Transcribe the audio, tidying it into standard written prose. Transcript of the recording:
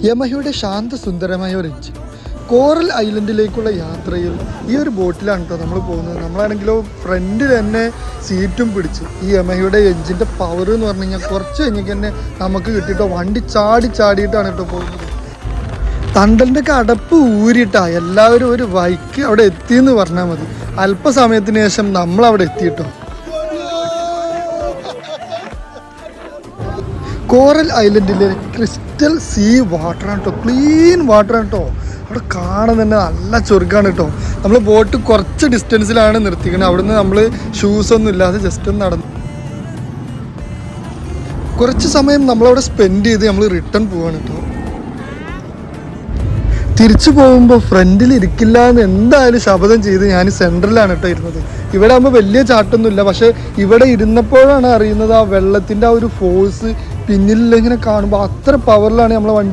യമഹയുടെ ശാന്തസുന്ദരമായ ഒരു engine. Coral ഐലൻഡിലേക്കുള്ള യാത്രയിൽ ഈ ഒരു ബോട്ടിലാണ് കേട്ടോ നമ്മൾ പോകുന്നത്. നമ്മളാണെങ്കിലോ ഫ്രണ്ടിൽ തന്നെ സീറ്റും പിടിച്ച് ഈ യമഹയുടെ എഞ്ചിൻ്റെ പവർ എന്ന് പറഞ്ഞു കഴിഞ്ഞാൽ കുറച്ച് കഴിഞ്ഞേക്ക് തന്നെ നമുക്ക് കിട്ടിയിട്ടോ. വണ്ടി ചാടിയിട്ടാണ് കേട്ടോ പോകുന്നത്. തണ്ടലിൻ്റെ ഒക്കെ അടപ്പ് ഊരിയിട്ടാ എല്ലാവരും ഒരു വൈക്ക് അവിടെ എത്തിയെന്ന് പറഞ്ഞാൽ മതി. അല്പസമയത്തിന് ശേഷം നമ്മളവിടെ എത്തിയിട്ടോ. കോറൽ ഐലൻഡിലെ ക്രിസ്റ്റൽ സീ വാട്ടറാണ് കേട്ടോ, ക്ലീൻ വാട്ടറാണ് കേട്ടോ. അവിടെ കാണാൻ തന്നെ നല്ല ചുരുക്കാണ് കേട്ടോ. നമ്മൾ ബോട്ട് കുറച്ച് ഡിസ്റ്റൻസിലാണ് നിർത്തിക്കുന്നത്. അവിടുന്ന് നമ്മൾ ഷൂസൊന്നും ഇല്ലാതെ ജസ്റ്റ് ഒന്ന് നടന്നു കുറച്ച് സമയം നമ്മളവിടെ സ്പെൻഡ് ചെയ്ത് നമ്മൾ റിട്ടേൺ പോവാണ് കേട്ടോ. തിരിച്ചു പോകുമ്പോൾ ഫ്രണ്ടിൽ ഇരിക്കില്ല എന്ന് എന്തായാലും ശപഥം ചെയ്ത് ഞാൻ സെൻട്രലാണ് കേട്ടോ ഇരുന്നത്. ഇവിടെ ആകുമ്പോൾ വലിയ ചാട്ടൊന്നുമില്ല, പക്ഷേ ഇവിടെ ഇരുന്നപ്പോഴാണ് അറിയുന്നത് ആ വെള്ളത്തിൻ്റെ ആ ഒരു ഫോഴ്സ് പിന്നിലിങ്ങനെ കാണുമ്പോൾ അത്ര പവറിലാണ് നമ്മളെ വണ്ടി